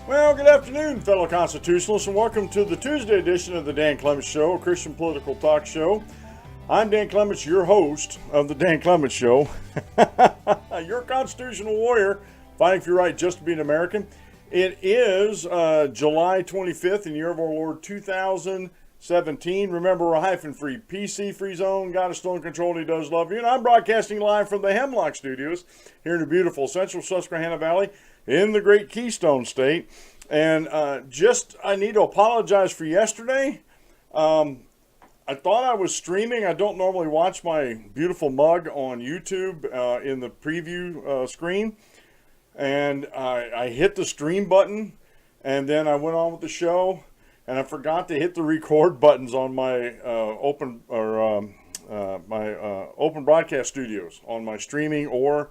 Well, good afternoon, fellow constitutionalists, and welcome to the Tuesday edition of the Dan Clements Show, a Christian political talk show. I'm Dan Clements, your host of the Dan Clements Show. Your constitutional warrior, fighting for your right just to be an American. It is July 25th in the year of our Lord 2017. Remember, we're a hyphen-free, PC-free zone. God is still in control, and He does love you. And I'm broadcasting live from the Hemlock Studios here in the beautiful central Susquehanna Valley in the great Keystone State. And I need to apologize for yesterday. I thought I was streaming. I don't normally watch my beautiful mug on YouTube in the preview screen. And I hit the stream button, and then I went on with the show, and I forgot to hit the record buttons on my open broadcast studios on my streaming or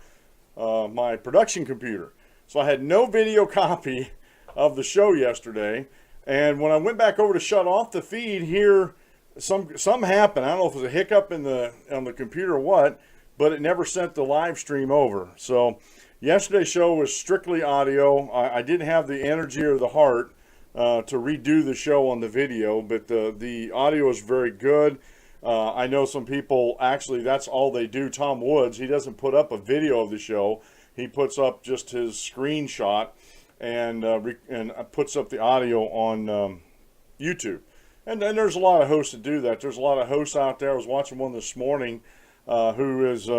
my production computer. So I had no video copy of the show yesterday, and when I went back over to shut off the feed here, something happened. I don't know if it was a hiccup on the computer or what, but it never sent the live stream over. So yesterday's show was strictly audio. I didn't have the energy or the heart to redo the show on the video, but the audio is very good. I know some people, actually, that's all they do. Tom Woods, he doesn't put up a video of the show. He puts up just his screenshot and puts up the audio on YouTube. And there's a lot of hosts that do that. There's a lot of hosts out there. I was watching one this morning who is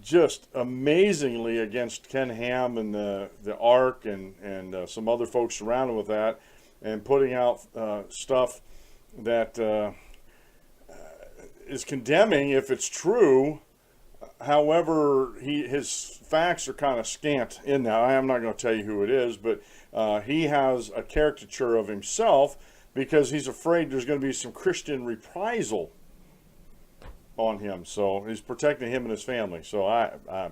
just amazingly against Ken Ham and the Ark and some other folks surrounded with that, and putting out stuff that is condemning if it's true. However, his facts are kind of scant in that. I am not going to tell you who it is, but he has a caricature of himself because he's afraid there's going to be some Christian reprisal on him. So he's protecting him and his family. So I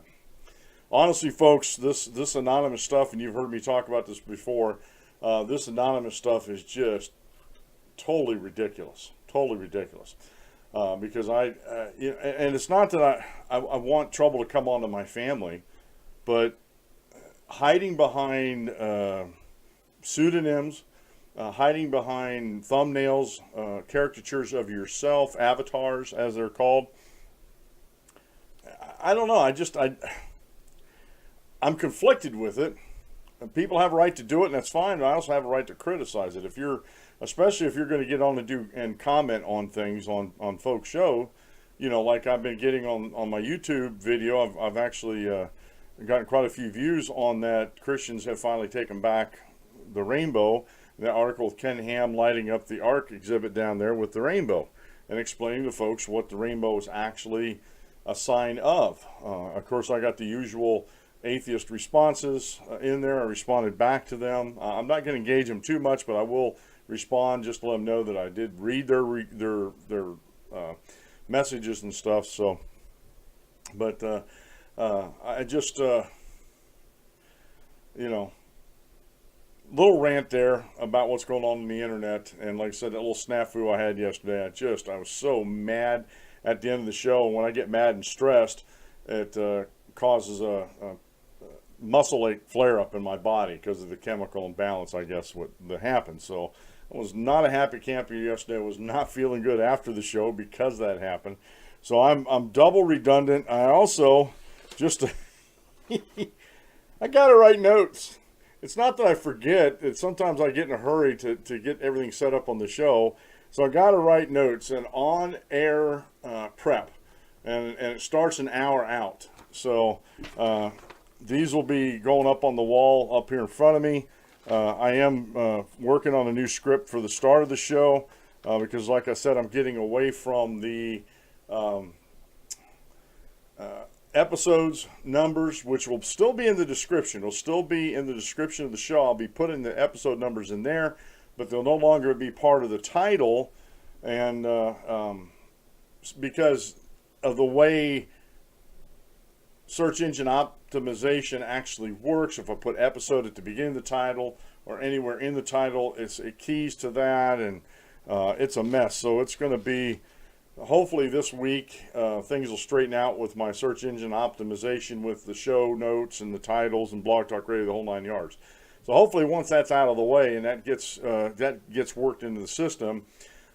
honestly, folks, this anonymous stuff, and you've heard me talk about this before, this anonymous stuff is just totally ridiculous. Totally ridiculous. Because and it's not that I want trouble to come onto my family, but hiding behind pseudonyms, hiding behind thumbnails, caricatures of yourself, avatars as they're called. I don't know. I'm conflicted with it. People have a right to do it, and that's fine. But I also have a right to criticize it. Especially if you're going to get on and comment on things on folks' show, like I've been getting on my YouTube video. I've actually gotten quite a few views on that. Christians have finally taken back the rainbow. The article with Ken Ham lighting up the Ark exhibit down there with the rainbow and explaining to folks what the rainbow is actually a sign of. Of course, I got the usual atheist responses in there. I responded back to them. I'm not going to engage them too much, but I will respond just to let them know that I did read their messages and stuff. So, but I just little rant there about what's going on the internet, and like I said, that little snafu I had yesterday. I was so mad at the end of the show, and when I get mad and stressed, it causes a muscle ache flare up in my body because of the chemical imbalance, I guess, that happened. So I was not a happy camper yesterday. I was not feeling good after the show because that happened. So I'm double redundant. I also I got to write notes. It's not that I forget. It's sometimes I get in a hurry to get everything set up on the show. So I got to write notes and on-air prep. And it starts an hour out. So these will be going up on the wall up here in front of me. I am working on a new script for the start of the show because, like I said, I'm getting away from the episodes numbers, which will still be in the description. It'll still be in the description of the show. I'll be putting the episode numbers in there, but they'll no longer be part of the title, and because of the way search engine optimization actually works. If I put episode at the beginning of the title or anywhere in the title, it keys to that, and it's a mess. So it's going to be hopefully this week things will straighten out with my search engine optimization with the show notes and the titles and Blog Talk Radio, the whole 9 yards. So hopefully once that's out of the way and that gets worked into the system,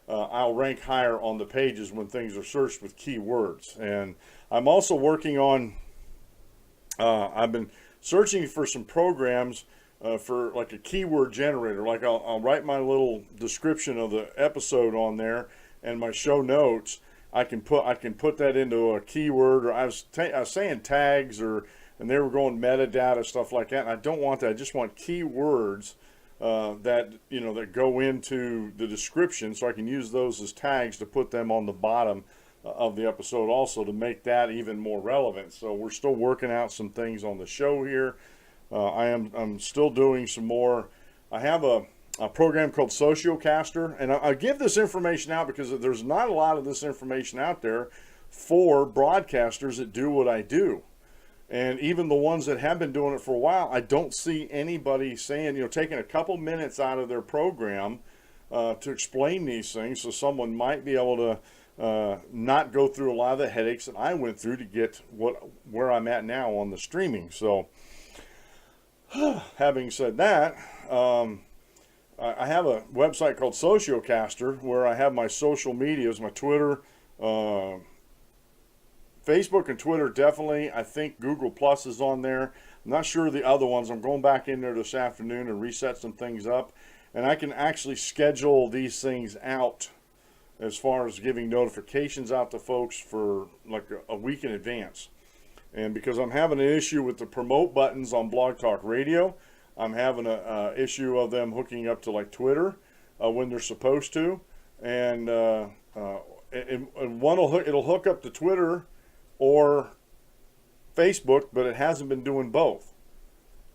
I'll rank higher on the pages when things are searched with keywords. And I'm also working on, I've been searching for some programs for like a keyword generator. Like I'll write my little description of the episode on there and my show notes. I can put that into a keyword, or I was saying tags, and they were going metadata, stuff like that. And I don't want that. I just want keywords that go into the description, so I can use those as tags to put them on the bottom of the episode also to make that even more relevant. So we're still working out some things on the show here. I'm still doing some more. I have a program called Sociocaster, and I give this information out because there's not a lot of this information out there for broadcasters that do what I do. And even the ones that have been doing it for a while, I don't see anybody saying, taking a couple minutes out of their program to explain these things, so someone might be able to not go through a lot of the headaches that I went through to get where I'm at now on the streaming. So having said that, I have a website called Sociocaster where I have my social medias, my Twitter, Facebook and Twitter definitely. I think Google Plus is on there. I'm not sure the other ones. I'm going back in there this afternoon and reset some things up. And I can actually schedule these things out as far as giving notifications out to folks for like a week in advance. And because I'm having an issue with the promote buttons on Blog Talk Radio, I'm having an issue of them hooking up to like Twitter when they're supposed to. And one it'll hook up to Twitter or Facebook, but it hasn't been doing both.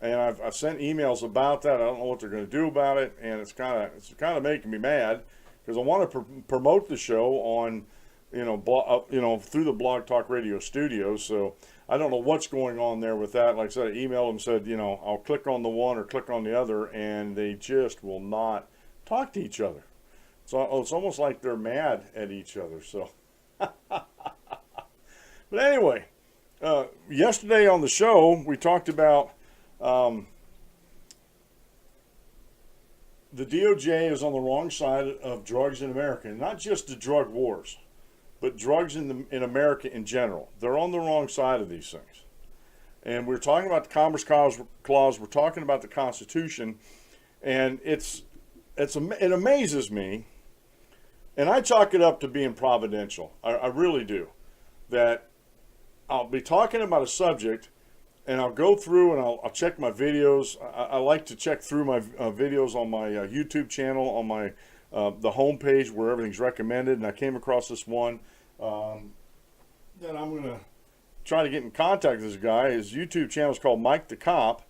And I've sent emails about that. I don't know what they're going to do about it, and it's kind of making me mad because I want to promote the show on, through the Blog Talk Radio studios. So I don't know what's going on there with that. Like I said, I emailed them, said, I'll click on the one or click on the other, and they just will not talk to each other. So it's almost like they're mad at each other. So. But anyway, yesterday on the show, we talked about the DOJ is on the wrong side of drugs in America. And not just the drug wars, but drugs in America in general. They're on the wrong side of these things. And we're talking about the Commerce Clause. We're talking about the Constitution. And it amazes me, and I chalk it up to being providential. I really do. That I'll be talking about a subject, and I'll go through and I'll check my videos. I like to check through my videos on my YouTube channel, on my the homepage where everything's recommended. And I came across this one that I'm going to try to get in contact with this guy. His YouTube channel is called Mike the Cop.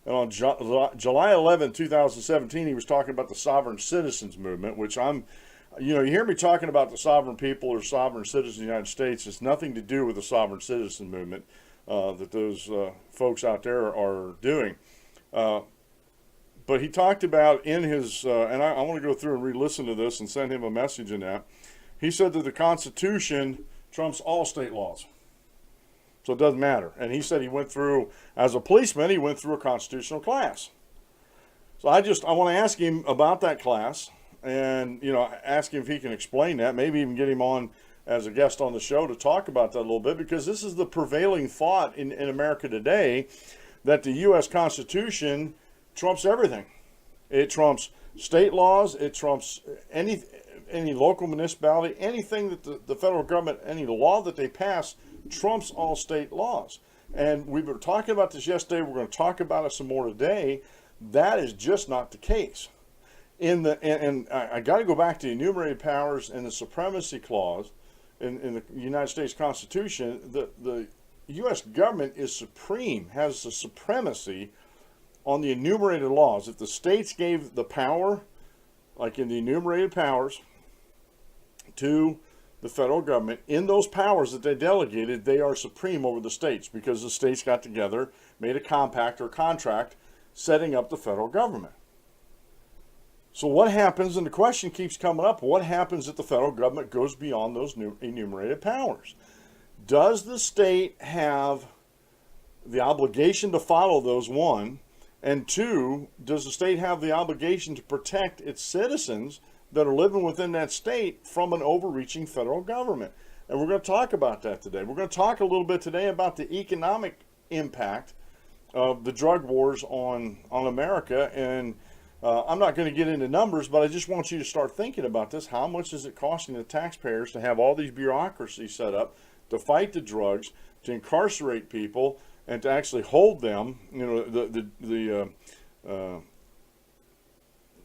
And on July 11, 2017, he was talking about the sovereign citizens movement, which you hear me talking about the sovereign people or sovereign citizens of the United States. It's nothing to do with the sovereign citizen movement that those folks out there are doing. But he talked about in his, and I want to go through and re-listen to this and send him a message in that. He said that the Constitution trumps all state laws. So it doesn't matter. And he said he went through, as a policeman, he went through a constitutional class. So I want to ask him about that class. And, ask him if he can explain that, maybe even get him on as a guest on the show to talk about that a little bit, because this is the prevailing thought in America today, that the U.S. Constitution trumps everything. It trumps state laws. It trumps any local municipality, anything that the federal government, any law that they pass trumps all state laws. And we were talking about this yesterday. We're going to talk about it some more today. That is just not the case. And I got to go back to the enumerated powers and the supremacy clause in the United States Constitution. The U.S. government is supreme, has the supremacy on the enumerated laws. If the states gave the power, like in the enumerated powers, to the federal government, in those powers that they delegated, they are supreme over the states, because the states got together, made a compact or contract, setting up the federal government. So what happens, and the question keeps coming up, what happens if the federal government goes beyond those new enumerated powers? Does the state have the obligation to follow those, one? And two, does the state have the obligation to protect its citizens that are living within that state from an overreaching federal government? And we're going to talk about that today. We're going to talk a little bit today about the economic impact of the drug wars on America. And I'm not going to get into numbers, but I just want you to start thinking about this. How much is it costing the taxpayers to have all these bureaucracies set up to fight the drugs, to incarcerate people, and to actually hold them? You know,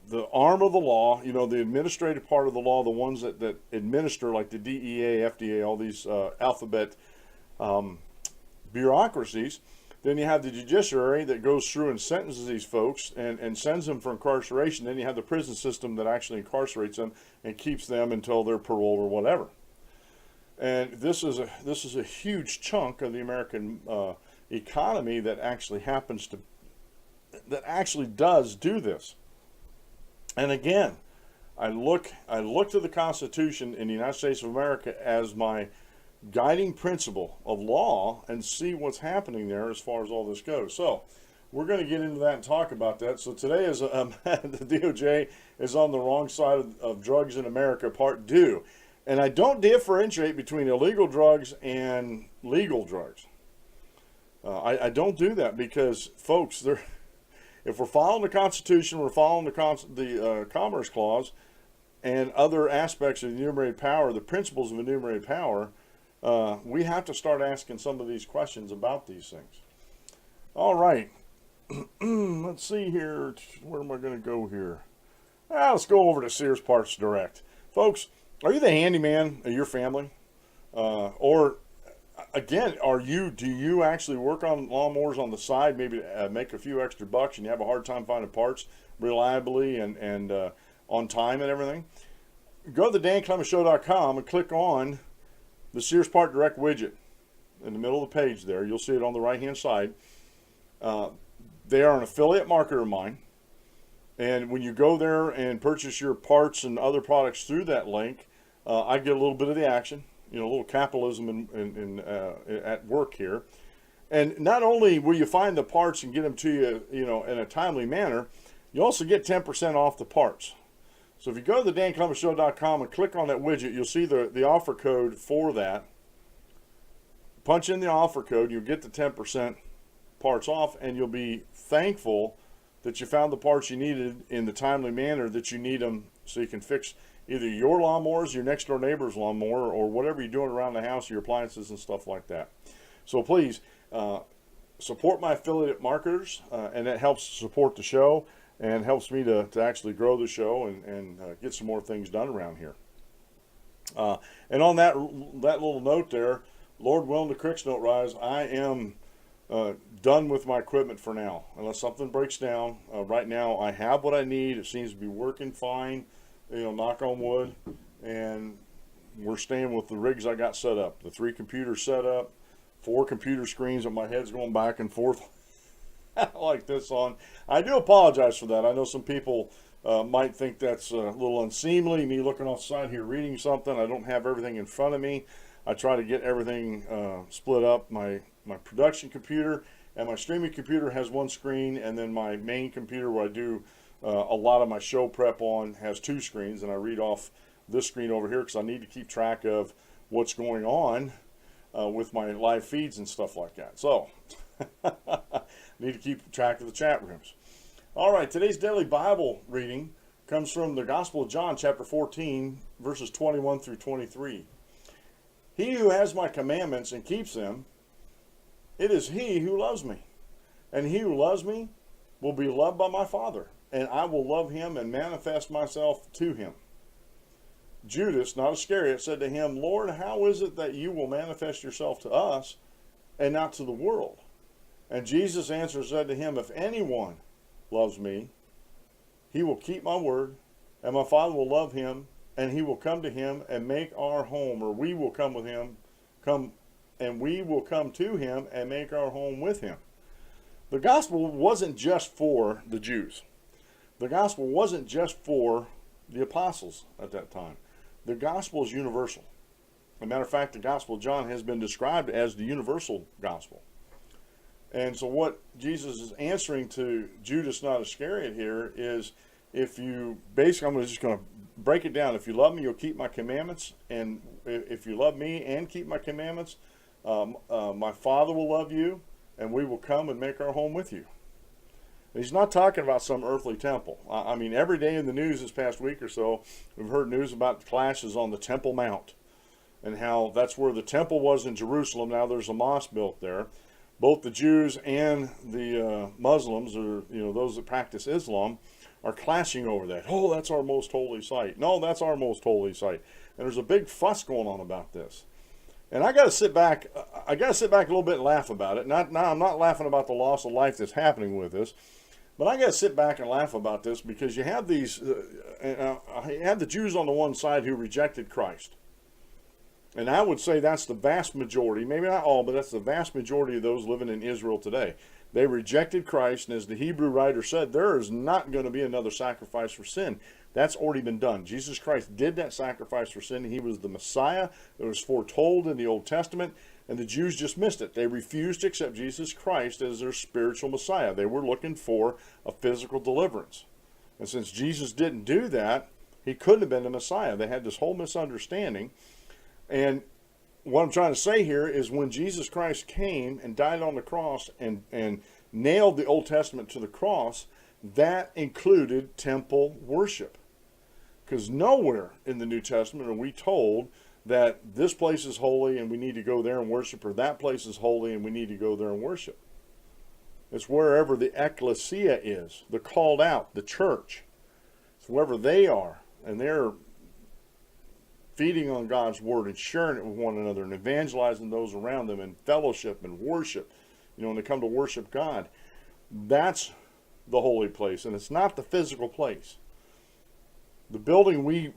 the arm of the law, you know, the administrative part of the law, the ones that administer, like the DEA, FDA, all these alphabet bureaucracies. Then you have the judiciary that goes through and sentences these folks and sends them for incarceration. Then you have the prison system that actually incarcerates them and keeps them until they're paroled or whatever. And this is a huge chunk of the American economy that actually does do this. And again, I look to the Constitution in the United States of America as my guiding principle of law and see what's happening there as far as all this goes. So we're going to get into that and talk about that. So today is the DOJ is on the wrong side of drugs in America, part 2. And I don't differentiate between illegal drugs and legal drugs. I don't do that because, folks, if we're following the Constitution, we're following the Commerce Clause and other aspects of enumerated power, the principles of enumerated power, we have to start asking some of these questions about these things. All right. Let's see here. Where am I going to go here? Let's go over to Sears Parts Direct. Folks, are you the handyman of your family? Or, again, do you actually work on lawnmowers on the side, maybe make a few extra bucks, and you have a hard time finding parts reliably and on time and everything? Go to the DanClementShow.com and click on the Sears Part Direct widget in the middle of the page there. You'll see it on the right-hand side. They are an affiliate marketer of mine. And when you go there and purchase your parts and other products through that link, I get a little bit of the action, you know, a little capitalism at work here. And not only will you find the parts and get them to you, you know, in a timely manner, you also get 10% off the parts. So if you go to the DanClementShow.com and click on that widget, you'll see the offer code for that. Punch in the offer code, you'll get the 10% parts off, and you'll be thankful that you found the parts you needed in the timely manner that you need them, so you can fix either your lawnmowers, your next door neighbor's lawnmower, or whatever you're doing around the house, your appliances and stuff like that. So please support my affiliate marketers, and that helps support the show and helps me to actually grow the show and get some more things done around here. And on that little note there, Lord willing, the creeks don't rise, I am done with my equipment for now, unless something breaks down. Right now I have what I need. It seems to be working fine, you know, knock on wood, and we're staying with the rigs I got set up. The 3 computers set up, 4 computer screens with my head's going back and forth like this on. I do apologize for that. I know some people might think that's a little unseemly, me looking off the side here reading something. I don't have everything in front of me. I try to get everything split up. My production computer and my streaming computer has one screen, and then my main computer where I do a lot of my show prep on has 2 screens, and I read off this screen over here because I need to keep track of what's going on with my live feeds and stuff like that. So need to keep track of the chat rooms. All right, today's daily Bible reading comes from the Gospel of John, chapter 14, verses 21 through 23. He who has my commandments and keeps them, it is he who loves me. And he who loves me will be loved by my Father, and I will love him and manifest myself to him. Judas, not Iscariot, said to him, Lord, how is it that you will manifest yourself to us and not to the world? And Jesus answered and said to him, if anyone loves me, he will keep my word, and my Father will love him, and he will come to him and make our home, or we will come with him, and we will come to him and make our home with him. The gospel wasn't just for the Jews. The gospel wasn't just for the apostles at that time. The gospel is universal. As a matter of fact, the Gospel of John has been described as the universal gospel. And so what Jesus is answering to Judas, not Iscariot here, is if you, basically, I'm just going to break it down. If you love me, you'll keep my commandments. And if you love me and keep my commandments, my Father will love you, and we will come and make our home with you. He's not talking about some earthly temple. I mean, every day in the news this past week or so, we've heard news about the clashes on the Temple Mount and how that's where the temple was in Jerusalem. Now there's a mosque built there. Both the Jews and the Muslims, or those that practice Islam, are clashing over that. Oh, that's our most holy site. No, that's our most holy site. And there's a big fuss going on about this. And I got to sit back. I got to sit back a little bit and laugh about it. I'm not laughing about the loss of life that's happening with this, but I got to sit back and laugh about this because you have these. You have the Jews on the one side who rejected Christ. And I would say that's the vast majority, maybe not all, but that's the vast majority of those living in Israel today. They rejected Christ, and as the Hebrew writer said, there is not going to be another sacrifice for sin. That's already been done. Jesus Christ did that sacrifice for sin. He was the Messiah that was foretold in the Old Testament, and the Jews just missed it. They refused to accept Jesus Christ as their spiritual Messiah. They were looking for a physical deliverance. And since Jesus didn't do that, he couldn't have been the Messiah. They had this whole misunderstanding. And what I'm trying to say here is when Jesus Christ came and died on the cross and nailed the Old Testament to the cross, that included temple worship. Because nowhere in the New Testament are we told that this place is holy and we need to go there and worship, or that place is holy and we need to go there and worship. It's wherever the ecclesia is, the called out, the church. It's wherever they are, and they're feeding on God's word and sharing it with one another and evangelizing those around them and fellowship and worship. When they come to worship God, that's the holy place, and it's not the physical place. The building we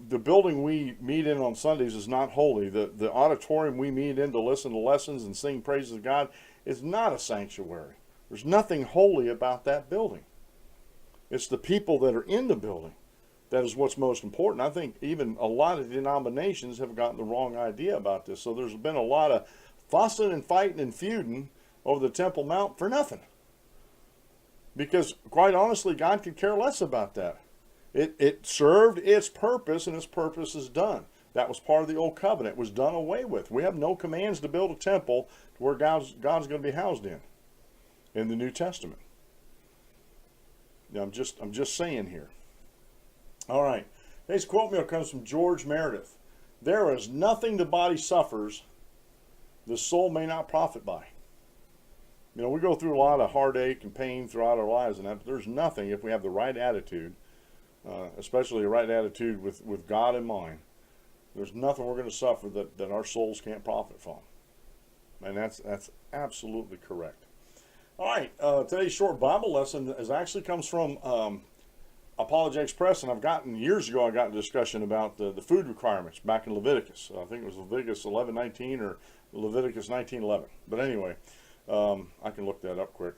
meet in on Sundays is not holy. The auditorium we meet in to listen to lessons and sing praises to God is not a sanctuary. There's nothing holy about that building. It's the people that are in the building. That is what's most important. I think even a lot of denominations have gotten the wrong idea about this. So there's been a lot of fussing and fighting and feuding over the Temple Mount for nothing. Because quite honestly, God could care less about that. It served its purpose, and its purpose is done. That was part of the old covenant. It was done away with. We have no commands to build a temple to where God's going to be housed in the New Testament. Now, I'm just saying here. All right. Today's quote meal comes from George Meredith. There is nothing the body suffers the soul may not profit by. We go through a lot of heartache and pain throughout our lives, and that, but there's nothing, if we have the right attitude, especially the right attitude with God in mind, there's nothing we're going to suffer that our souls can't profit from. And that's absolutely correct. All right. Today's short Bible lesson actually comes from Apologetics Press, and years ago I got a discussion about the food requirements back in Leviticus. I think it was Leviticus 11:19 or Leviticus 19:11. But anyway, I can look that up quick.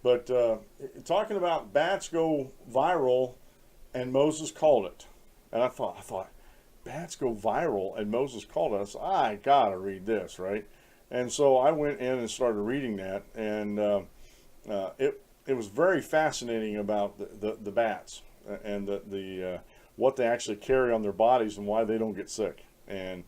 But talking about bats go viral, and Moses called it. And I thought, bats go viral, and Moses called it. I said, I gotta read this, right? And so I went in and started reading that, and it was very fascinating about the bats and the what they actually carry on their bodies and why they don't get sick. And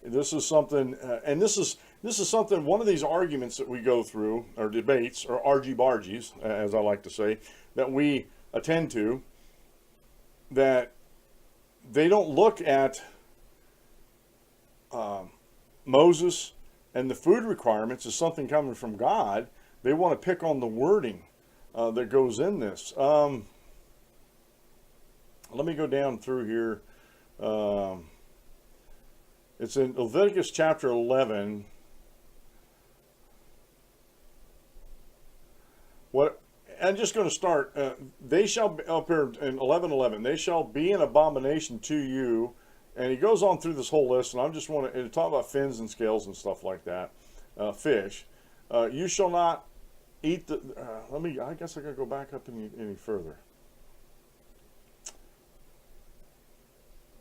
this is something, this is something. One of these arguments that we go through, or debates, or argy-bargies, as I like to say, that we attend to, that they don't look at Moses and the food requirements as something coming from God. They want to pick on the wording that goes in this. Let me go down through here. It's in Leviticus chapter 11. I'm just going to start. They shall be, up here in 11:11. They shall be an abomination to you. And he goes on through this whole list, and I just want to talk about fins and scales and stuff like that. Fish. You shall not eat the. I guess I got to go back up any further.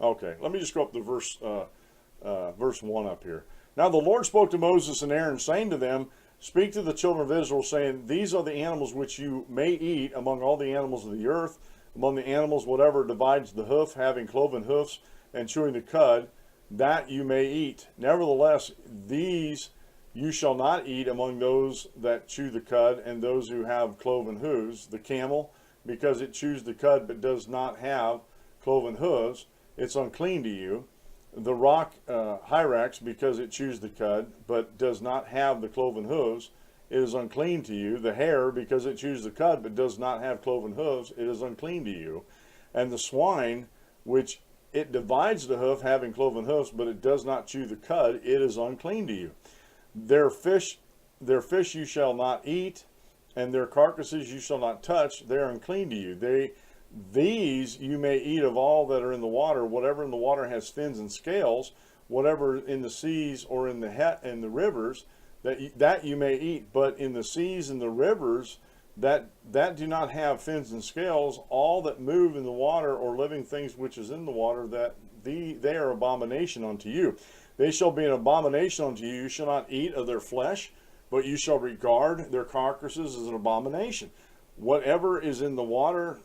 Okay, let me just go up to verse 1 up here. Now the Lord spoke to Moses and Aaron, saying to them, speak to the children of Israel, saying, these are the animals which you may eat among all the animals of the earth, among the animals whatever divides the hoof, having cloven hoofs, and chewing the cud, that you may eat. Nevertheless, these you shall not eat among those that chew the cud, and those who have cloven hooves. The camel, because it chews the cud but does not have cloven hooves, it's unclean to you. The rock hyrax, because it chews the cud but does not have the cloven hooves, it is unclean to you. The hare, because it chews the cud but does not have cloven hooves, it is unclean to you. And the swine, which it divides the hoof, having cloven hoofs, but it does not chew the cud, it is unclean to you. Their fish you shall not eat, and their carcasses you shall not touch. They are unclean to you. These you may eat of all that are in the water. Whatever in the water has fins and scales, whatever in the seas or in the rivers, that you may eat. But in the seas and the rivers that do not have fins and scales, all that move in the water or living things which is in the water, they are abomination unto you. They shall be an abomination unto you. You shall not eat of their flesh, but you shall regard their carcasses as an abomination. Whatever is in the water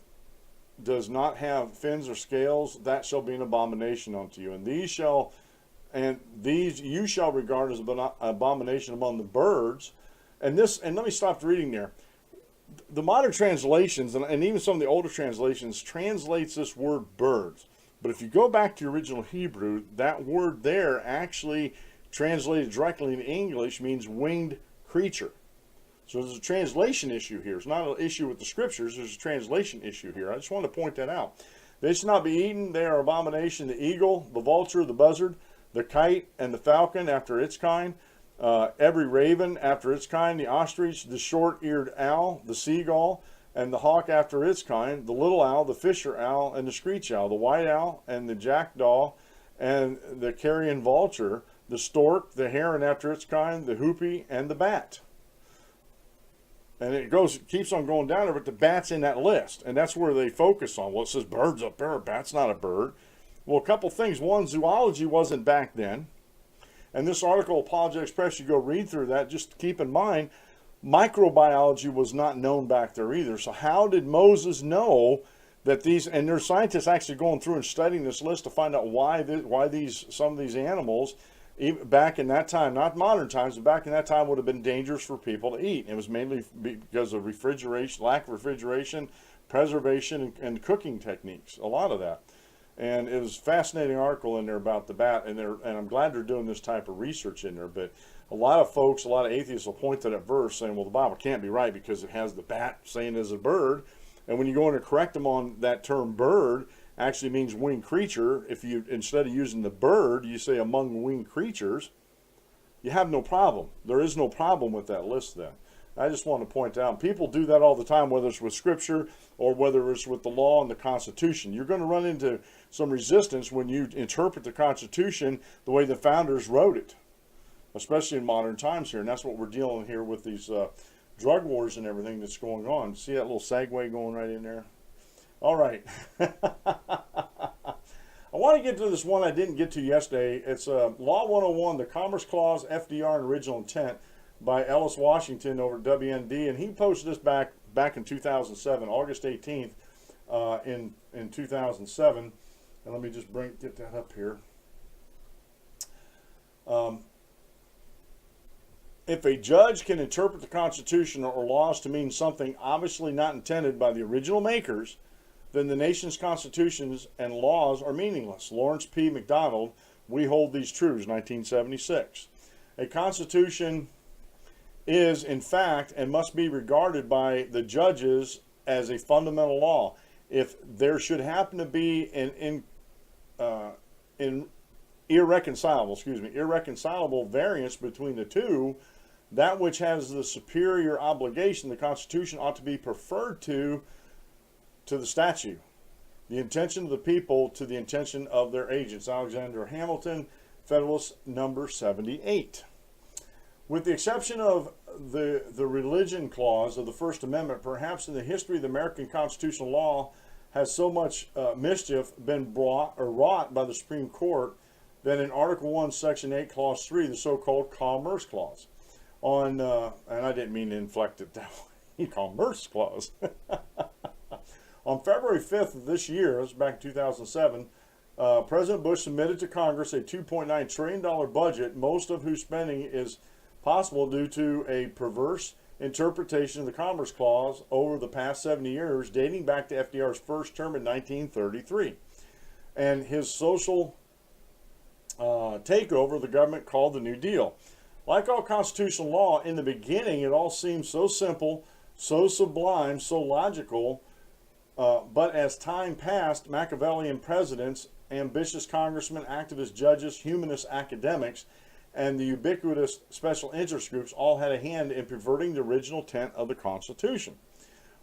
does not have fins or scales, that shall be an abomination unto you. And these you shall regard as an abomination among the birds. And let me stop reading there. The modern translations, and even some of the older translations, translates this word birds. But if you go back to the original Hebrew, that word there actually translated directly in English means winged creature. So there's a translation issue here. It's not an issue with the scriptures. There's a translation issue here. I just want to point that out. They shall not be eaten. They are abomination. The eagle, the vulture, the buzzard, the kite, and the falcon after its kind. Every raven after its kind. The ostrich, the short-eared owl, the seagull, and the hawk after its kind. The little owl, the fisher owl, and the screech owl. The white owl, and the jackdaw, and the carrion vulture. The stork, the heron after its kind. The hoopie, and the bat. And it keeps on going down there, but the bat's in that list. And that's where they focus on. Well, it says birds up there. A bat's not a bird. Well, a couple things. One, zoology wasn't back then. And this article, Apologetics Press, you go read through that. Just keep in mind, microbiology was not known back there either. So how did Moses know that these, and there's scientists actually going through and studying this list to find out why some of these animals, even back in that time, not modern times, but back in that time would have been dangerous for people to eat. It was mainly because of refrigeration, lack of refrigeration, preservation, and cooking techniques, a lot of that. And it was a fascinating article in there about the bat, and I'm glad they're doing this type of research in there. But a lot of folks, a lot of atheists will point to that verse saying, well, the Bible can't be right because it has the bat saying as a bird. And when you go in to correct them on that term bird, actually means winged creature. If you, instead of using the bird, you say among winged creatures, you have no problem. There is no problem with that list then. I just want to point out, people do that all the time, whether it's with Scripture or whether it's with the law and the Constitution. You're going to run into some resistance when you interpret the Constitution the way the founders wrote it, especially in modern times here. And that's what we're dealing with here with these drug wars and everything that's going on. See that little segue going right in there? All right. I want to get to this one I didn't get to yesterday. It's Law 101, the Commerce Clause, FDR, and Original Intent by Ellis Washington over at WND. And he posted this back in 2007, August 18th in 2007. And let me just get that up here. If a judge can interpret the Constitution or laws to mean something obviously not intended by the original makers, then the nation's constitutions and laws are meaningless. Lawrence P. MacDonald, We Hold These Truths, 1976. A constitution is, in fact, and must be regarded by the judges as a fundamental law. If there should happen to be an irreconcilable variance between the two, that which has the superior obligation, the Constitution, ought to be preferred to the statute. The intention of the people to the intention of their agents. Alexander Hamilton, Federalist number 78. With the exception of the religion clause of the First Amendment, perhaps in the history of the American constitutional law has so much mischief been wrought by the Supreme Court that in Article 1, Section 8, Clause 3, the so-called Commerce Clause, and I didn't mean to inflect it that way, Commerce Clause. On February 5th of this year, this was back in 2007, President Bush submitted to Congress a $2.9 trillion budget, most of whose spending is possible due to a perverse interpretation of the Commerce Clause over the past 70 years, dating back to FDR's first term in 1933. And his social takeover of the government called the New Deal. Like all constitutional law, in the beginning it all seemed so simple, so sublime, so logical, but as time passed, Machiavellian presidents, ambitious congressmen, activist judges, humanist academics, and the ubiquitous special interest groups all had a hand in perverting the original intent of the Constitution.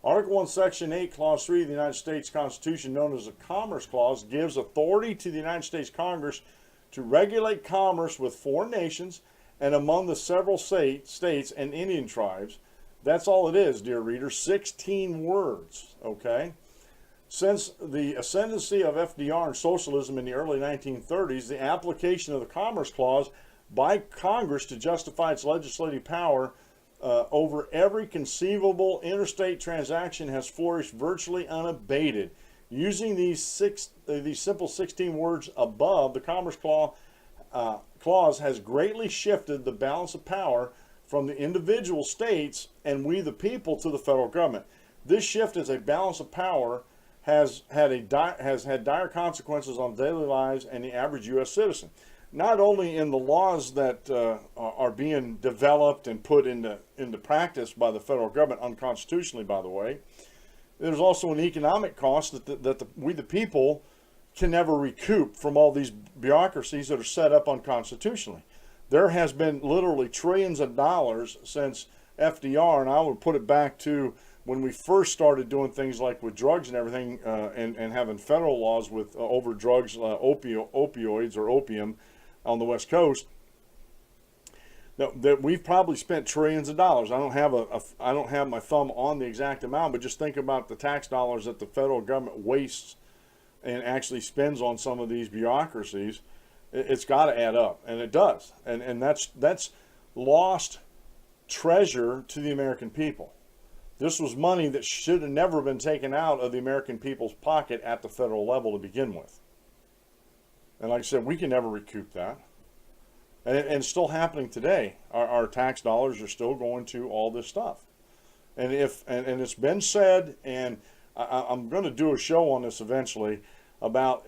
Article 1, Section 8, Clause 3 of the United States Constitution, known as the Commerce Clause, gives authority to the United States Congress to regulate commerce with foreign nations and among the several states and Indian tribes. That's all it is, dear reader, 16 words, okay? Since the ascendancy of FDR and socialism in the early 1930s, the application of the Commerce Clause by Congress to justify its legislative power over every conceivable interstate transaction has flourished virtually unabated. Using these simple 16 words above, the Commerce Clause has greatly shifted the balance of power from the individual states and we the people to the federal government. This shift as a balance of power has had dire consequences on daily lives and the average U.S. citizen. Not only in the laws that are being developed and put into practice by the federal government unconstitutionally, by the way, there's also an economic cost that we the people can never recoup from all these bureaucracies that are set up unconstitutionally. There has been literally trillions of dollars since FDR, and I would put it back to when we first started doing things like with drugs and everything, and having federal laws with over drugs, opioids or opium on the West Coast, that we've probably spent trillions of dollars. I don't have my thumb on the exact amount, but just think about the tax dollars that the federal government wastes and actually spends on some of these bureaucracies. It's got to add up, and it does. And that's lost treasure to the American people. This was money that should have never been taken out of the American people's pocket at the federal level to begin with. And like I said, we can never recoup that. And it's still happening today. Our tax dollars are still going to all this stuff. And it's been said, and I'm going to do a show on this eventually, about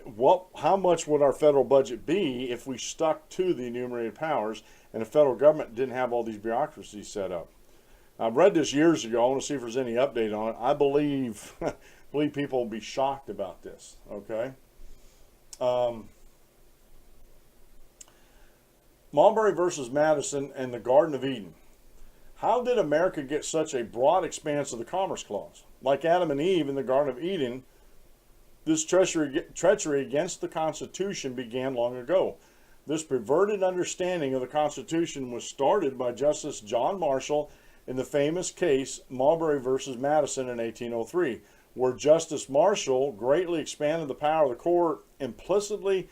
how much would our federal budget be if we stuck to the enumerated powers and the federal government didn't have all these bureaucracies set up. I've read this years ago. I want to see if there's any update on it. I believe people will be shocked about this. Okay. Marbury versus Madison and the Garden of Eden. How did America get such a broad expanse of the Commerce Clause? Like Adam and Eve in the Garden of Eden, this treachery against the Constitution began long ago. This perverted understanding of the Constitution was started by Justice John Marshall in the famous case Marbury versus Madison in 1803, where Justice Marshall greatly expanded the power of the court implicitly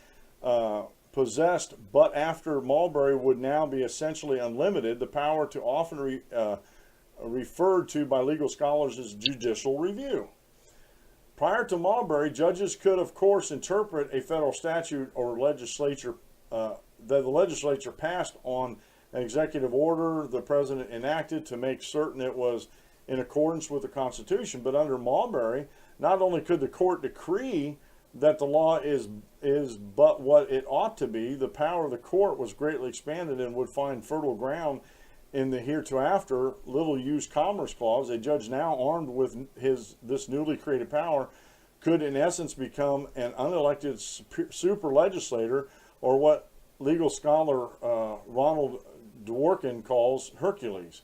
possessed, but after Marbury would now be essentially unlimited, the power to often referred to by legal scholars as judicial review. Prior to Marbury, judges could, of course, interpret a federal statute or legislature that the legislature passed on an executive order the president enacted to make certain it was in accordance with the Constitution. But under Marbury, not only could the court decree that the law is but what it ought to be, the power of the court was greatly expanded and would find fertile ground in the hereafter little-used Commerce Clause. A judge now armed with this newly created power could in essence become an unelected super legislator, or what legal scholar Ronald Dworkin calls Hercules.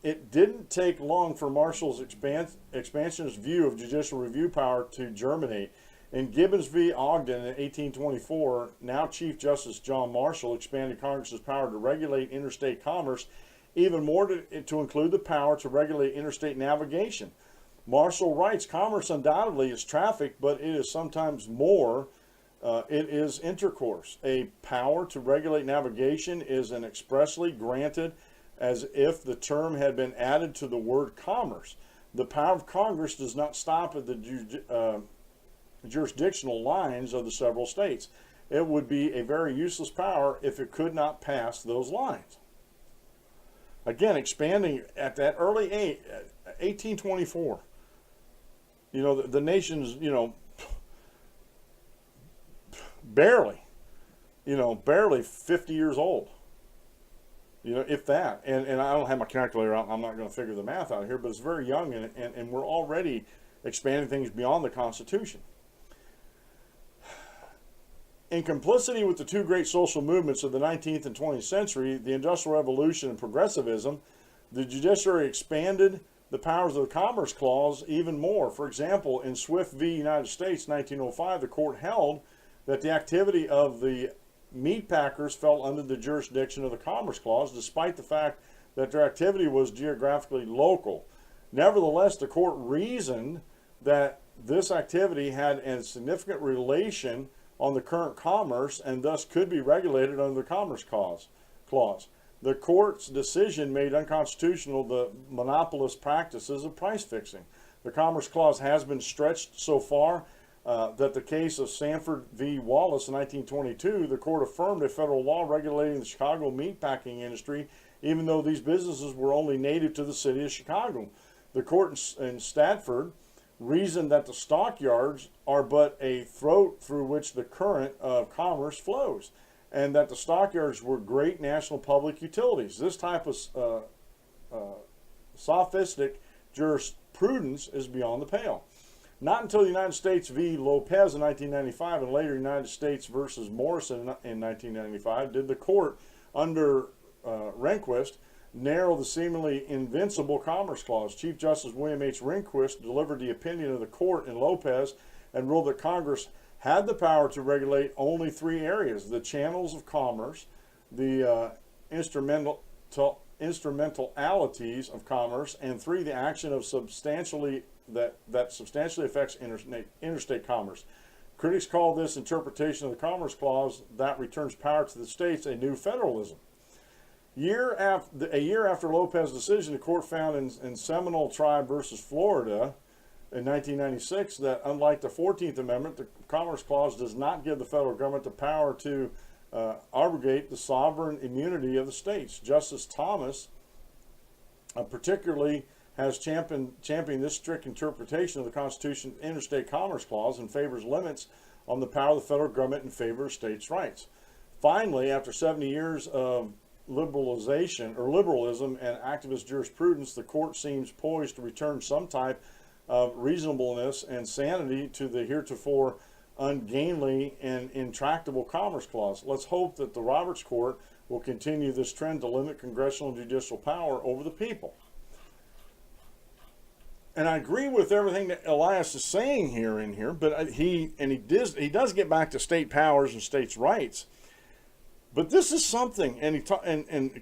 It didn't take long for Marshall's expansionist view of judicial review power to germinate. In Gibbons v. Ogden in 1824, now Chief Justice John Marshall expanded Congress's power to regulate interstate commerce, even more to include the power to regulate interstate navigation. Marshall writes, commerce undoubtedly is traffic, but it is sometimes more. It is intercourse. A power to regulate navigation is an expressly granted as if the term had been added to the word commerce. The power of Congress does not stop at the jurisdictional lines of the several states. It would be a very useless power if it could not pass those lines. Again, expanding at that early 1824. You know, the nation's, barely 50 years old. If that. And I don't have my calculator out. I'm not going to figure the math out here, but it's very young, and we're already expanding things beyond the Constitution. In complicity with the two great social movements of the 19th and 20th century, the Industrial Revolution and progressivism, the judiciary expanded the powers of the Commerce Clause even more. For example, in Swift v. United States, 1905, the court held that the activity of the meat packers fell under the jurisdiction of the Commerce Clause, despite the fact that their activity was geographically local. Nevertheless, the court reasoned that this activity had a significant relation on the current commerce and thus could be regulated under the Commerce Clause. The court's decision made unconstitutional the monopolist practices of price fixing. The Commerce Clause has been stretched so far that the case of Sanford v. Wallace in 1922, the court affirmed a federal law regulating the Chicago meatpacking industry, even though these businesses were only native to the city of Chicago. The court in Stadford reasoned that the stockyards are but a throat through which the current of commerce flows, and that the stockyards were great national public utilities. This type of sophistic jurisprudence is beyond the pale. Not until the United States v. Lopez in 1995 and later United States versus Morrison in 1995 did the court, under Rehnquist, narrow the seemingly invincible Commerce Clause. Chief Justice William H. Rehnquist delivered the opinion of the court in Lopez and ruled that Congress had the power to regulate only three areas: the channels of commerce, the instrumentalities of commerce, and three, the action of substantially affects interstate commerce. Critics call this interpretation of the Commerce Clause that returns power to the states a new federalism. A year after Lopez's decision, the court found in Seminole Tribe versus Florida in 1996 that, unlike the 14th Amendment, the Commerce Clause does not give the federal government the power to abrogate the sovereign immunity of the states. Justice Thomas particularly has championed this strict interpretation of the Constitution's Interstate Commerce Clause and favors limits on the power of the federal government in favor of states' rights. Finally, after 70 years of liberalism and activist jurisprudence, the court seems poised to return some type of reasonableness and sanity to the heretofore ungainly and intractable Commerce Clause. Let's hope that the Roberts Court will continue this trend to limit congressional and judicial power over the people. And I agree with everything that Elias is saying here, but he does get back to state powers and states' rights. But this is something, and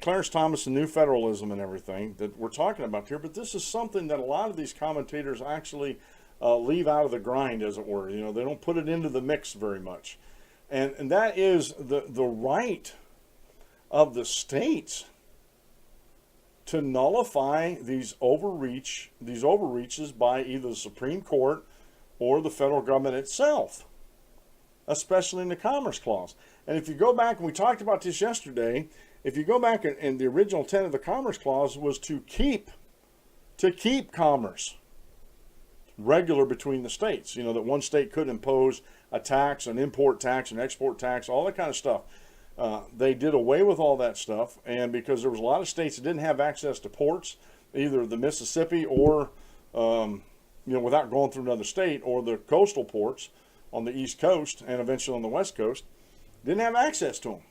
Clarence Thomas and New Federalism and everything that we're talking about here, but this is something that a lot of these commentators actually leave out of the grind, as it were. They don't put it into the mix very much. And that is the right of the states to nullify these overreaches by either the Supreme Court or the federal government itself, especially in the Commerce Clause. And if you go back, and we talked about this yesterday, if you go back and the original intent of the Commerce Clause was to keep commerce regular between the states, that one state could impose a tax, an import tax, an export tax, all that kind of stuff. They did away with all that stuff, and because there was a lot of states that didn't have access to ports, either the Mississippi or, without going through another state, or the coastal ports on the East Coast and eventually on the West Coast, didn't have access to them.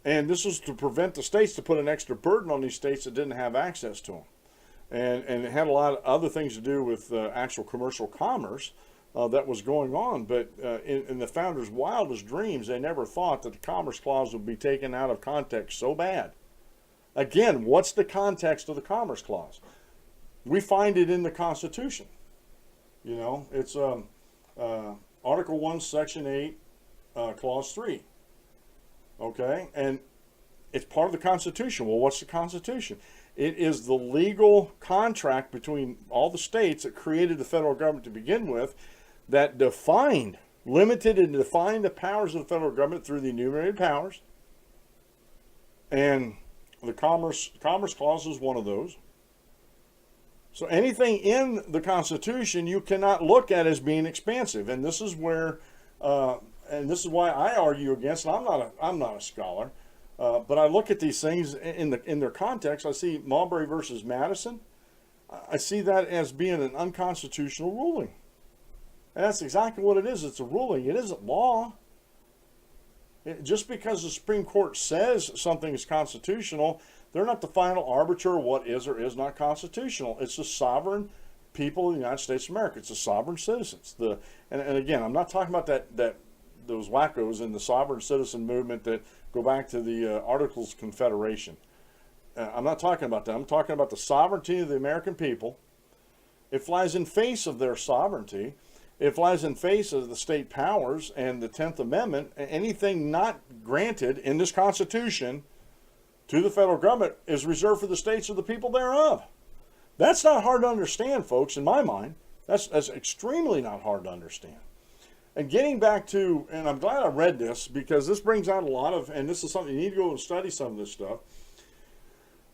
And this was to prevent the states to put an extra burden on these states that didn't have access to them. And it had a lot of other things to do with actual commercial commerce that was going on. But in the founders' wildest dreams, they never thought that the Commerce Clause would be taken out of context so bad. Again, what's the context of the Commerce Clause? We find it in the Constitution. You know, it's Article 1, Section 8, Clause 3. Okay? And it's part of the Constitution. Well, what's the Constitution? It is the legal contract between all the states that created the federal government to begin with, that limited and defined the powers of the federal government through the enumerated powers. And the Commerce Clause is one of those. So anything in the Constitution you cannot look at as being expansive, and this is where, and this is why I argue against. And I'm not a scholar, but I look at these things in their context. I see Marbury versus Madison. I see that as being an unconstitutional ruling, and that's exactly what it is. It's a ruling. It isn't law. Just because the Supreme Court says something is constitutional, they're not the final arbiter of what is or is not constitutional. It's the sovereign people of the United States of America. It's the sovereign citizens. And again, I'm not talking about those wackos in the sovereign citizen movement that go back to the Articles of Confederation. I'm not talking about that. I'm talking about the sovereignty of the American people. It flies in face of their sovereignty. It flies in face of the state powers and the 10th Amendment. Anything not granted in this Constitution to the federal government is reserved for the states or the people thereof. That's not hard to understand, folks, in my mind. That's extremely not hard to understand. And getting back to, and I'm glad I read this because this brings out a lot of, and this is something you need to go and study some of this stuff,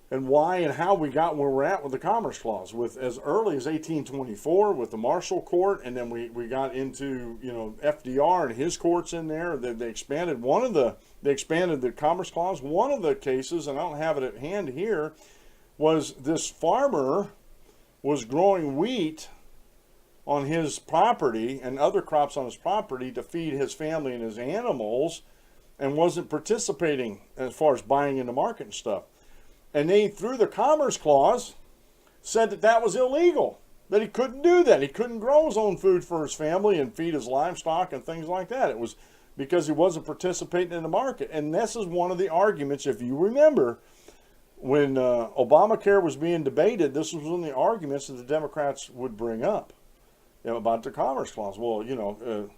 and why and how we got where we're at with the Commerce Clause, with as early as 1824 with the Marshall Court, and then we got into, you know, FDR and his courts in there. They expanded they expanded the Commerce Clause. One of the cases, and I don't have it at hand here, was this farmer was growing wheat on his property and other crops on his property to feed his family and his animals, and wasn't participating as far as buying in the market and stuff. And they, through the Commerce Clause, said that was illegal, that he couldn't do that. He couldn't grow his own food for his family and feed his livestock and things like that. It was because he wasn't participating in the market. And this is one of the arguments, if you remember, when Obamacare was being debated, this was one of the arguments that the Democrats would bring up, you know, about the Commerce Clause. Well, you know,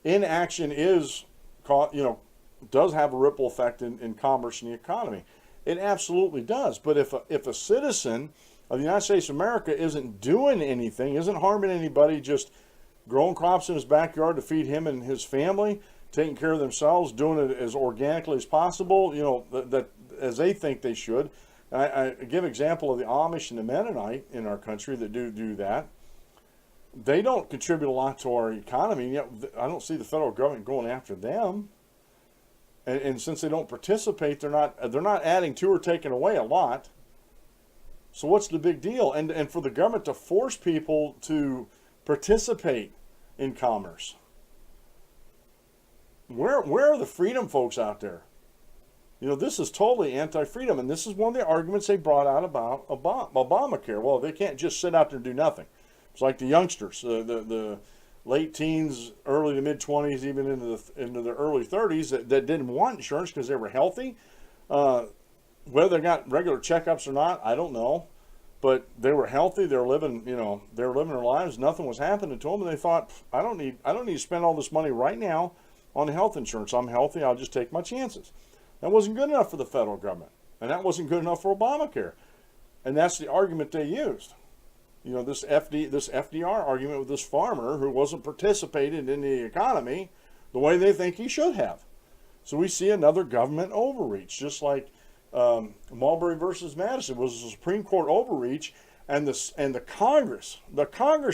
inaction is, you know, does have a ripple effect in commerce and the economy. It absolutely does. But if a citizen of the United States of America isn't doing anything, isn't harming anybody, just growing crops in his backyard to feed him and his family, taking care of themselves, doing it as organically as possible, you know, that as they think they should. I give example of the Amish and the Mennonite in our country that do that. They don't contribute a lot to our economy, yet I don't see the federal government going after them. And since they don't participate, they're not adding to or taking away a lot. So what's the big deal? And for the government to force people to participate in commerce, where are the freedom folks out there? You know, this is totally anti-freedom, and this is one of the arguments they brought out about Obamacare. Well, they can't just sit out there and do nothing. It's like the youngsters, the late teens, early to mid-20s, even into the early 30s that didn't want insurance because they were healthy. Whether they got regular checkups or not, I don't know. But they were healthy. They were living, you know, they were living their lives. Nothing was happening to them, and they thought, I don't need to spend all this money right now on health insurance. I'm healthy. I'll just take my chances. That wasn't good enough for the federal government, and that wasn't good enough for Obamacare. And that's the argument they used. You know, this FDR argument with this farmer who wasn't participating in the economy the way they think he should have. So we see another government overreach, just like Marbury versus Madison was a Supreme Court overreach, and the Congress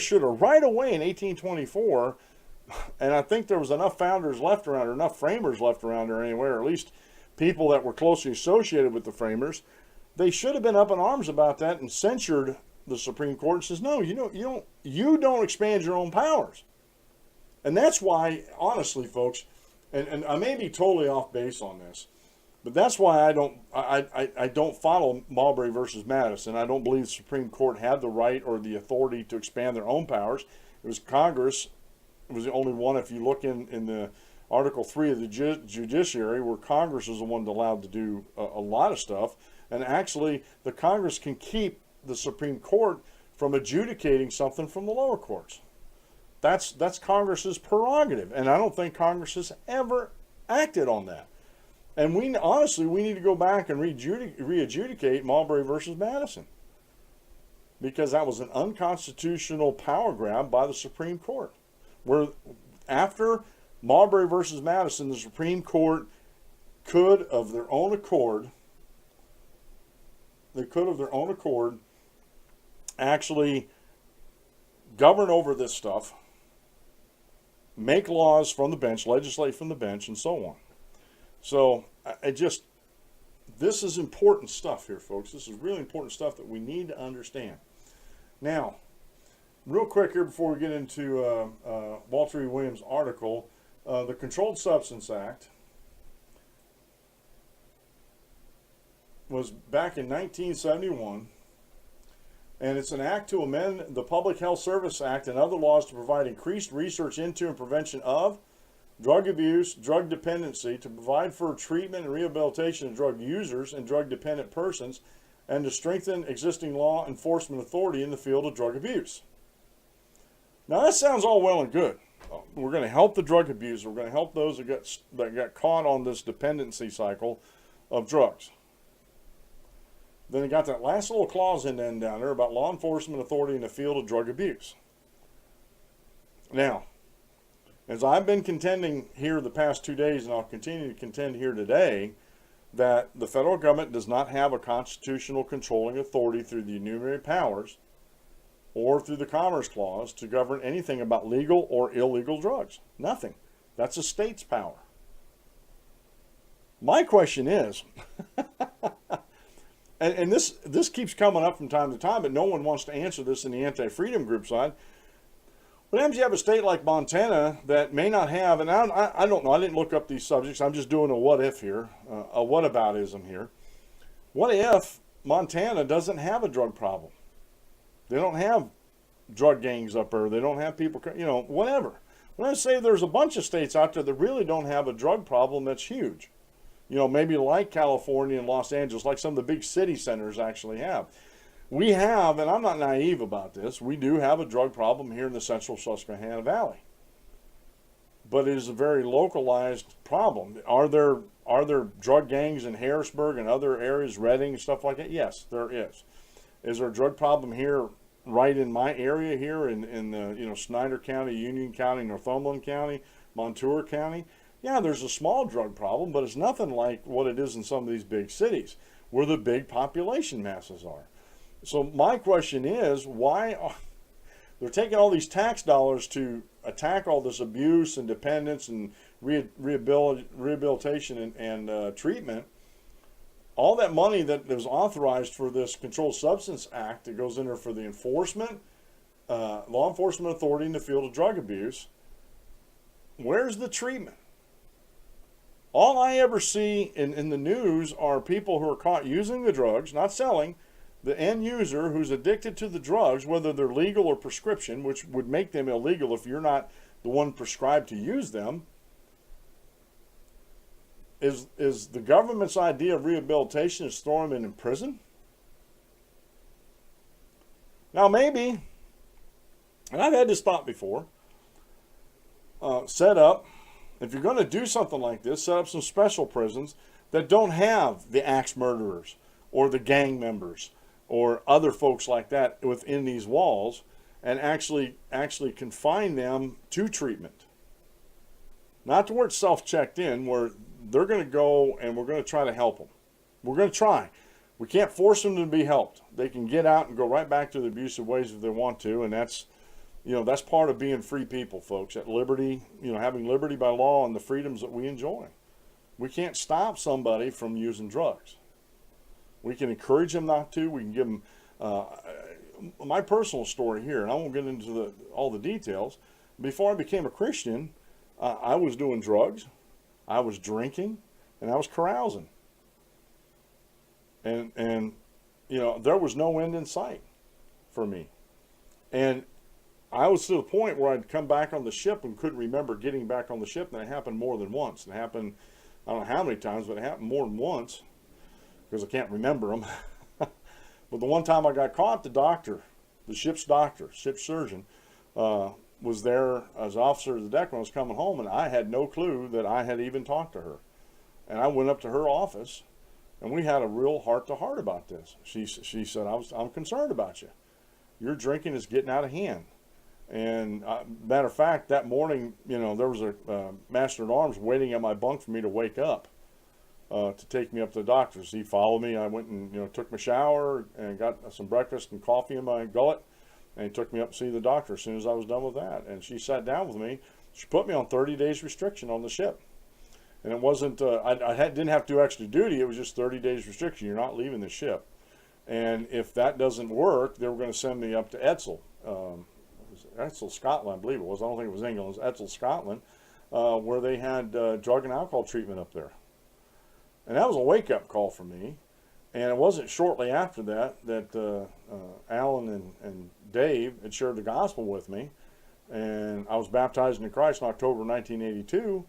should have right away in 1824, and I think there was enough founders left around, or enough framers left around there anyway, or at least people that were closely associated with the framers. They should have been up in arms about that and censured the Supreme Court and says, no, you don't expand your own powers. And that's why, honestly, folks, and I may be totally off base on this, but that's why I don't follow Marbury versus Madison. I don't believe the Supreme Court had the right or the authority to expand their own powers. It was Congress. It was the only one, if you look in the Article 3 of the judiciary, where Congress is the one allowed to do a lot of stuff. And actually, the Congress can keep the Supreme Court from adjudicating something from the lower courts. That's Congress's prerogative, and I don't think Congress has ever acted on that. And we need to go back and re-adjudicate Marbury versus Madison, because that was an unconstitutional power grab by the Supreme Court. Where after Marbury versus Madison, the Supreme Court could, of their own accord, actually govern over this stuff, make laws from the bench, legislate from the bench, and so on. So this is important stuff here, folks. This is really important stuff that we need to understand. Now, real quick here before we get into Walter E. Williams' article, the Controlled Substance Act was back in 1971, and it's an act to amend the Public Health Service Act and other laws to provide increased research into and prevention of drug abuse, drug dependency, to provide for treatment and rehabilitation of drug users and drug dependent persons, and to strengthen existing law enforcement authority in the field of drug abuse. Now that sounds all well and good. We're going to help the drug abuser. We're going to help those that got caught on this dependency cycle of drugs. Then you got that last little clause in down there about law enforcement authority in the field of drug abuse. Now, as I've been contending here the past 2 days, and I'll continue to contend here today, that the federal government does not have a constitutional controlling authority through the enumerated powers or through the Commerce Clause to govern anything about legal or illegal drugs. Nothing. That's a state's power. My question is, and this keeps coming up from time to time, but no one wants to answer this in the anti-freedom group side. What happens if you have a state like Montana that may not have, and I don't know, I didn't look up these subjects, I'm just doing a what if here, a whataboutism here. What if Montana doesn't have a drug problem? They don't have drug gangs up there, they don't have people, whatever. When I say there's a bunch of states out there that really don't have a drug problem that's huge. Maybe like California and Los Angeles, like some of the big city centers actually have. We have, and I'm not naive about this, we do have a drug problem here in the central Susquehanna Valley. But it is a very localized problem. Are there drug gangs in Harrisburg and other areas, Redding and stuff like that? Yes, there is. Is there a drug problem here right in my area here in Snyder County, Union County, Northumberland County, Montour County? Yeah, there's a small drug problem, but it's nothing like what it is in some of these big cities where the big population masses are. So my question is, why they're taking all these tax dollars to attack all this abuse and dependence and rehabilitation and treatment? All that money that was authorized for this Controlled Substance Act that goes in there for the enforcement, law enforcement authority in the field of drug abuse, where's the treatment? All I ever see in the news are people who are caught using the drugs, not selling, the end user who's addicted to the drugs, whether they're legal or prescription, which would make them illegal if you're not the one prescribed to use them, is the government's idea of rehabilitation is throwing them in prison? Now maybe, and I've had this thought before, set up, if you're going to do something like this, set up some special prisons that don't have the axe murderers or the gang members or other folks like that within these walls, and actually confine them to treatment. Not to where it's self-checked in, where they're going to go and we're going to try to help them. We're going to try. We can't force them to be helped. They can get out and go right back to the abusive ways if they want to, and that's part of being free people, folks. At liberty, having liberty by law and the freedoms that we enjoy. We can't stop somebody from using drugs. We can encourage them not to. We can give them my personal story here, and I won't get into all the details. Before I became a Christian, I was doing drugs, I was drinking, and I was carousing. And there was no end in sight for me. And I was to the point where I'd come back on the ship and couldn't remember getting back on the ship, and it happened more than once. It happened, I don't know how many times, but it happened more than once, because I can't remember them. But the one time I got caught, the doctor the ship's doctor, ship's surgeon, was there as officer of the deck when I was coming home, and I had no clue that I had even talked to her. And I went up to her office, and we had a real heart-to-heart about this. She said, I'm concerned about you. Your drinking is getting out of hand. And matter of fact, that morning, there was a master-at-arms waiting at my bunk for me to wake up to take me up to the doctor's. He followed me. I went and took my shower and got some breakfast and coffee in my gullet, and he took me up to see the doctor as soon as I was done with that. And she sat down with me. She put me on 30 days restriction on the ship. And it wasn't, didn't have to do extra duty. It was just 30 days restriction. You're not leaving the ship. And if that doesn't work, they were going to send me up to Etzel. Etzel, Scotland, I believe it was. I don't think it was England. It was Etzel, Scotland, where they had drug and alcohol treatment up there. And that was a wake-up call for me. And it wasn't shortly after that Alan and Dave had shared the gospel with me. And I was baptized into Christ in October 1982.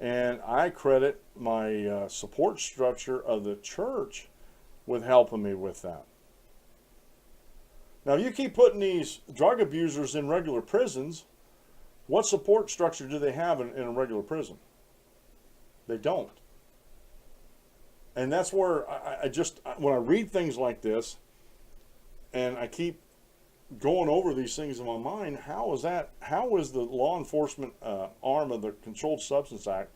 And I credit my support structure of the church with helping me with that. Now, if you keep putting these drug abusers in regular prisons, what support structure do they have in a regular prison? They don't. And that's where when I read things like this, and I keep going over these things in my mind, how is the law enforcement arm of the Controlled Substance Act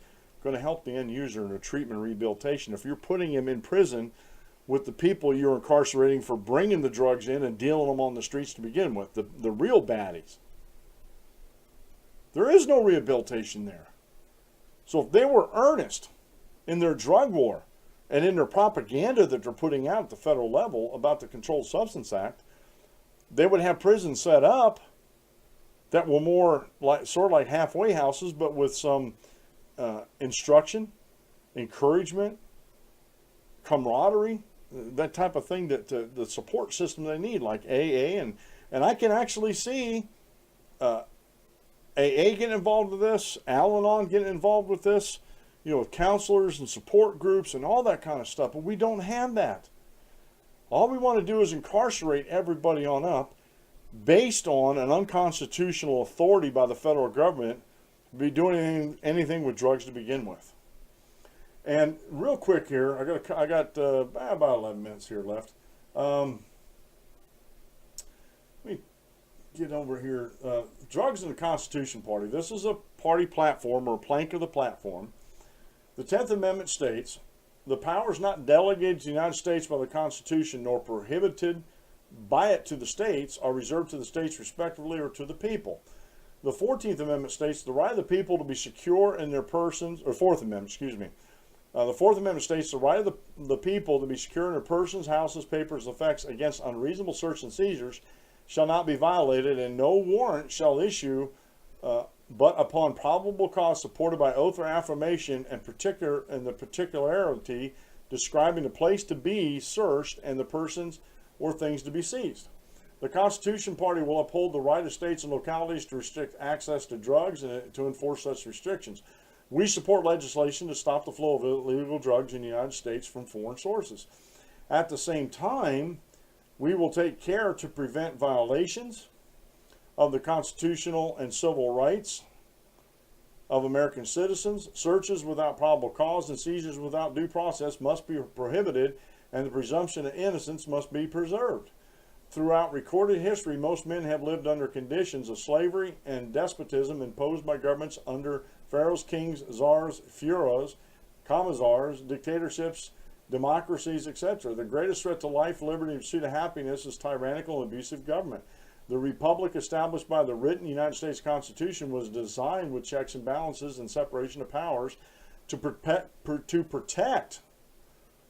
going to help the end user in a treatment and rehabilitation if you're putting him in prison with the people you're incarcerating for bringing the drugs in and dealing them on the streets to begin with, the real baddies? There is no rehabilitation there. So if they were earnest in their drug war and in their propaganda that they're putting out at the federal level about the Controlled Substance Act, they would have prisons set up that were more like halfway houses, but with some instruction, encouragement, camaraderie, that type of thing, that the support system they need, like AA. And I can actually see AA getting involved with this, Al-Anon getting involved with this, with counselors and support groups and all that kind of stuff. But we don't have that. All we want to do is incarcerate everybody on up based on an unconstitutional authority by the federal government to be doing anything with drugs to begin with. And real quick here, I got about 11 minutes here left. Let me get over here. Drugs and the Constitution Party. This is a party platform or a plank of the platform. The 10th Amendment states, the powers not delegated to the United States by the Constitution nor prohibited by it to the states are reserved to the states respectively or to the people. The 14th Amendment states the right of the people to be secure in their persons, or 4th Amendment, excuse me. The 4th Amendment states the right of the people to be secure in their persons, houses, papers, effects against unreasonable search and seizures shall not be violated, and no warrant shall issue but upon probable cause supported by oath or affirmation and the particularity describing the place to be searched and the persons or things to be seized. The Constitution Party will uphold the right of states and localities to restrict access to drugs and to enforce such restrictions. We support legislation to stop the flow of illegal drugs in the United States from foreign sources. At the same time, we will take care to prevent violations of the constitutional and civil rights of American citizens. Searches without probable cause and seizures without due process must be prohibited, and the presumption of innocence must be preserved. Throughout recorded history, most men have lived under conditions of slavery and despotism imposed by governments under pharaohs, kings, czars, furos, commissars, dictatorships, democracies, etc. The greatest threat to life, liberty, and pursuit of happiness is tyrannical and abusive government. The republic established by the written United States Constitution was designed with checks and balances and separation of powers to protect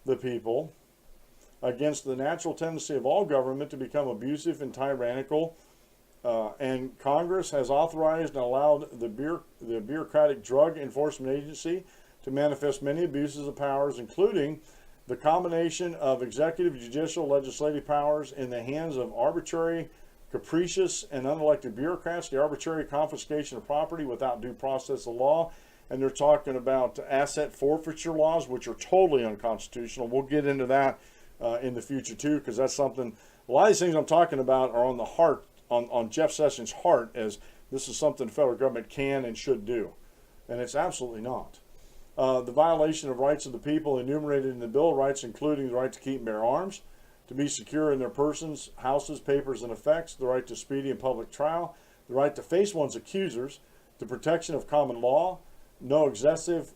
the people against the natural tendency of all government to become abusive and tyrannical. And Congress has authorized and allowed the bureaucratic Drug Enforcement Agency to manifest many abuses of powers, including the combination of executive, judicial, legislative powers in the hands of arbitrary, capricious, and unelected bureaucrats, the arbitrary confiscation of property without due process of law. And they're talking about asset forfeiture laws, which are totally unconstitutional. We'll get into that in the future too, because that's something A lot of these things I'm talking about are on the heart, on Jeff Sessions' heart, as this is something the federal government can and should do. And it's absolutely not. The violation of rights of the people enumerated in the Bill of Rights, including the right to keep and bear arms, to be secure in their persons, houses, papers, and effects, the right to speedy and public trial, the right to face one's accusers, the protection of common law, no excessive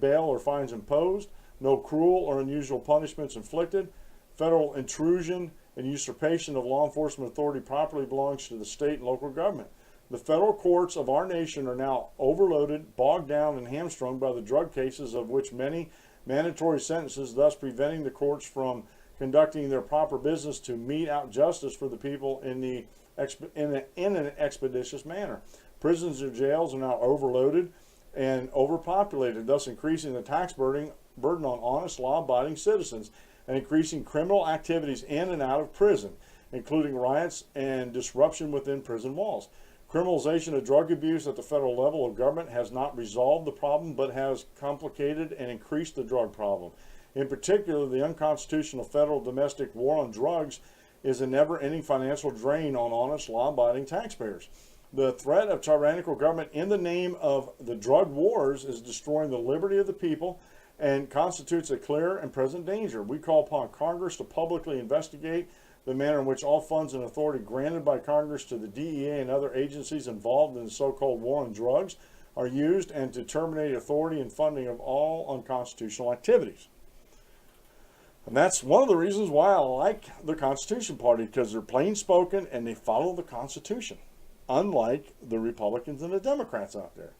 bail or fines imposed, no cruel or unusual punishments inflicted, federal intrusion and usurpation of law enforcement authority properly belongs to the state and local government. The federal courts of our nation are now overloaded, bogged down, and hamstrung by the drug cases, of which many mandatory sentences, thus preventing the courts from conducting their proper business to mete out justice for the people in an expeditious manner. Prisons and jails are now overloaded and overpopulated, thus increasing the tax burden on honest, law-abiding citizens and increasing criminal activities in and out of prison, including riots and disruption within prison walls. Criminalization of drug abuse at the federal level of government has not resolved the problem, but has complicated and increased the drug problem. In particular, the unconstitutional federal domestic war on drugs is a never-ending financial drain on honest, law-abiding taxpayers. The threat of tyrannical government in the name of the drug wars is destroying the liberty of the people and constitutes a clear and present danger. We call upon Congress to publicly investigate the manner in which all funds and authority granted by Congress to the DEA and other agencies involved in the so-called war on drugs are used, and to terminate authority and funding of all unconstitutional activities. And that's one of the reasons why I like the Constitution Party, because they're plain spoken and they follow the Constitution, unlike the Republicans and the Democrats out there.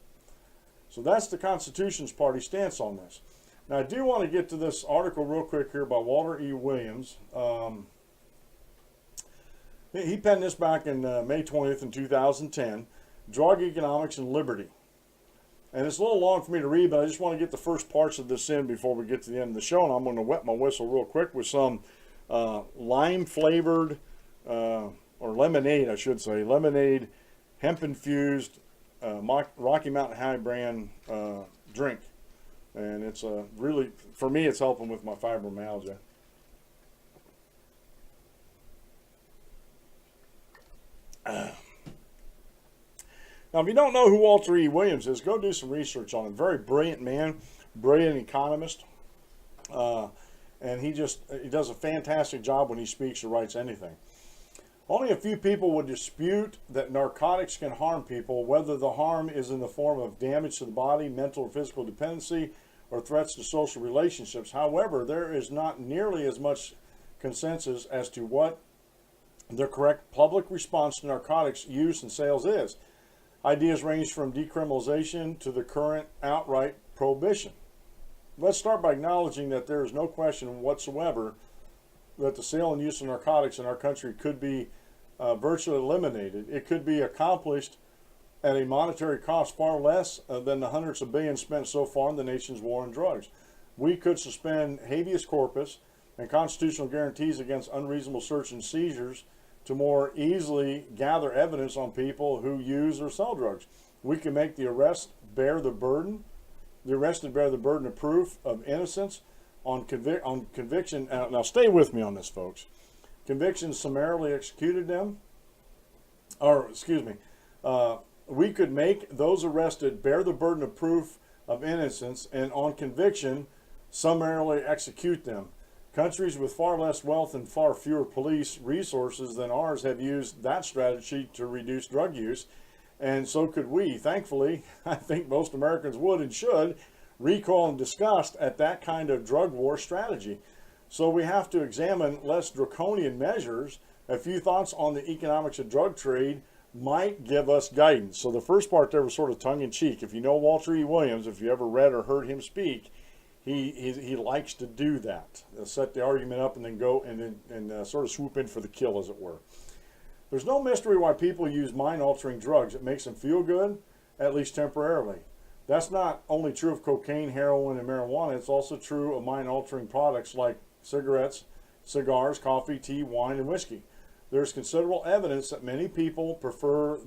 So that's the Constitution's Party stance on this. Now, I do want to get to this article real quick here by Walter E. Williams. He penned this back in May 20th in 2010, Drug Economics and Liberty. And it's a little long for me to read, but I just want to get the first parts of this in before we get to the end of the show. And I'm going to wet my whistle real quick with some lime-flavored, or lemonade, I should say, lemonade, hemp-infused Rocky Mountain High brand drink. And it's really, for me, it's helping with my fibromyalgia. Now, if you don't know who Walter E. Williams is, go do some research on him. Very brilliant man, brilliant economist, and he does a fantastic job when he speaks or writes anything. Only a few people would dispute that narcotics can harm people, whether the harm is in the form of damage to the body, mental or physical dependency, or threats to social relationships. However, there is not nearly as much consensus as to what the correct public response to narcotics use and sales is. Ideas range from decriminalization to the current outright prohibition. Let's start by acknowledging that there is no question whatsoever that the sale and use of narcotics in our country could be virtually eliminated. It could be accomplished at a monetary cost far less than the hundreds of billions spent so far in the nation's war on drugs. We could suspend habeas corpus and constitutional guarantees against unreasonable search and seizures to more easily gather evidence on people who use or sell drugs. We can make the arrested bear the burden of proof of innocence on conviction. Now stay with me on this, folks. Conviction summarily executed them, we could make those arrested bear the burden of proof of innocence, and on conviction summarily execute them. Countries with far less wealth and far fewer police resources than ours have used that strategy to reduce drug use, and so could we. Thankfully, I think most Americans would and should recoil in disgust at that kind of drug war strategy. So we have to examine less draconian measures. A few thoughts on the economics of drug trade might give us guidance. So the first part there was sort of tongue-in-cheek. If you know Walter E. Williams, if you ever read or heard him speak, he likes to do that. Set the argument up and then go and sort of swoop in for the kill, as it were. There's no mystery why people use mind-altering drugs. It makes them feel good, at least temporarily. That's not only true of cocaine, heroin, and marijuana. It's also true of mind-altering products like cigarettes, cigars, coffee, tea, wine, and whiskey. There's considerable evidence that many people prefer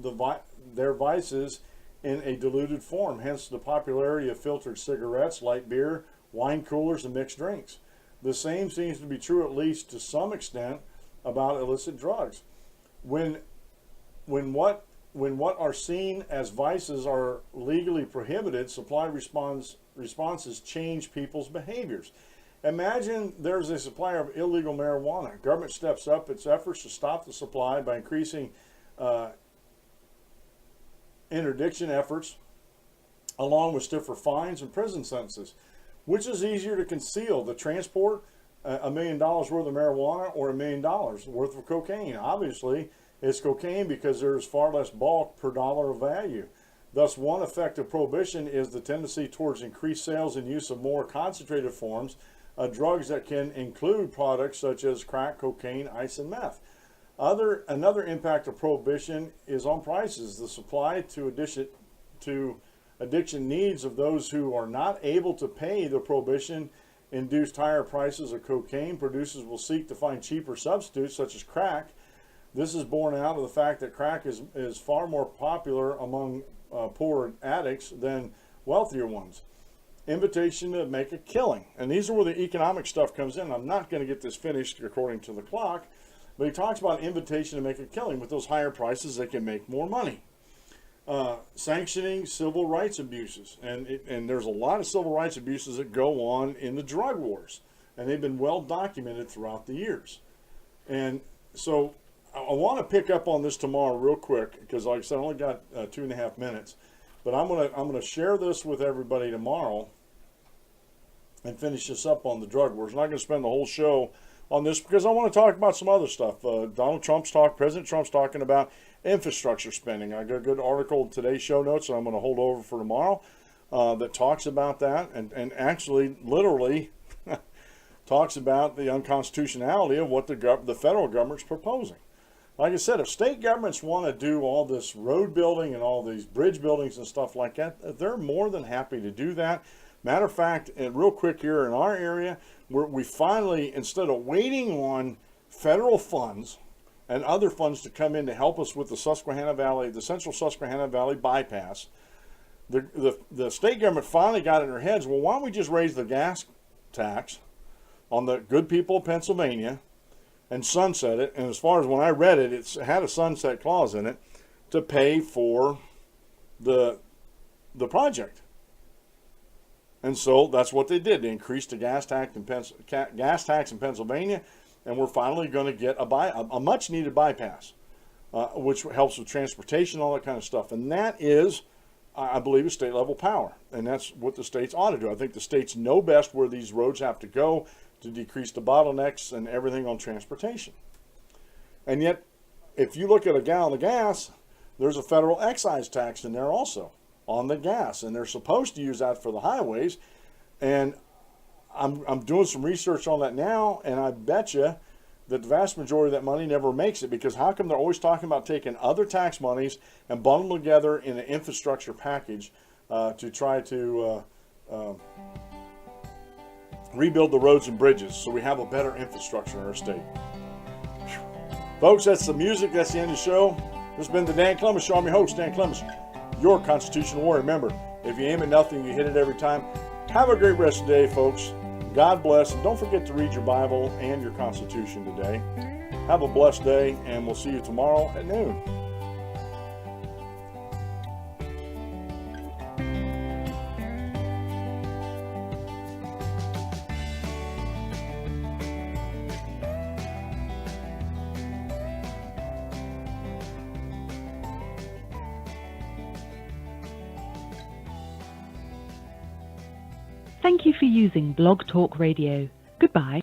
their vices in a diluted form, hence the popularity of filtered cigarettes, light beer, wine coolers, and mixed drinks. The same seems to be true, at least to some extent, about illicit drugs. When what are seen as vices are legally prohibited, supply responses change people's behaviors. Imagine there's a supplier of illegal marijuana. Government steps up its efforts to stop the supply by increasing interdiction efforts, along with stiffer fines and prison sentences. Which is easier to conceal, the transport $1 million worth of marijuana or $1 million worth of cocaine? Obviously, it's cocaine because there's far less bulk per dollar of value. Thus, one effect of prohibition is the tendency towards increased sales and use of more concentrated forms of drugs that can include products such as crack, cocaine, ice, and meth. Another impact of prohibition is on prices. The supply to addiction needs of those who are not able to pay the prohibition-induced higher prices of cocaine. Producers will seek to find cheaper substitutes such as crack. This is borne out of the fact that crack is far more popular among poor addicts than wealthier ones. Invitation to make a killing. And these are where the economic stuff comes in. I'm not going to get this finished according to the clock, but he talks about invitation to make a killing. With those higher prices, they can make more money. Sanctioning civil rights abuses. And there's a lot of civil rights abuses that go on in the drug wars. And they've been well documented throughout the years. And so I want to pick up on this tomorrow real quick, because like I said, I only got 2.5 minutes. But I'm gonna share this with everybody tomorrow and finish this up on the drug wars. I'm not going to spend the whole show on this because I want to talk about some other stuff. President Trump's talking about infrastructure spending. I got a good article in today's show notes that I'm going to hold over for tomorrow that talks about that and actually literally talks about the unconstitutionality of what the federal government's proposing. Like I said, if state governments want to do all this road building and all these bridge buildings and stuff like that, they're more than happy to do that. Matter of fact, and real quick here in our area, we finally, instead of waiting on federal funds and other funds to come in to help us with the Central Susquehanna Valley bypass, the state government finally got in their heads, well, why don't we just raise the gas tax on the good people of Pennsylvania and sunset it? And as far as when I read it, it had a sunset clause in it to pay for the project. And so that's what they did. They increased the gas tax in Pennsylvania, and we're finally going to get a much-needed bypass, which helps with transportation, all that kind of stuff. And that is, I believe, a state-level power, and that's what the states ought to do. I think the states know best where these roads have to go to decrease the bottlenecks and everything on transportation. And yet, if you look at a gallon of gas, there's a federal excise tax in there also on the gas, and they're supposed to use that for the highways. And I'm doing some research on that now, and I bet you that the vast majority of that money never makes it, because how come they're always talking about taking other tax monies and bundling them together in an infrastructure package to try to rebuild the roads and bridges so we have a better infrastructure in our state. Folks, that's the music. That's the end of the show. This has been the Dan Clemens Show. I'm your host, Dan Clemens, your constitutional warrior. Remember, if you aim at nothing, you hit it every time. Have a great rest of the day, folks. God bless. And don't forget to read your Bible and your Constitution today. Have a blessed day, and we'll see you tomorrow at noon. Thank you for using Blog Talk Radio. Goodbye.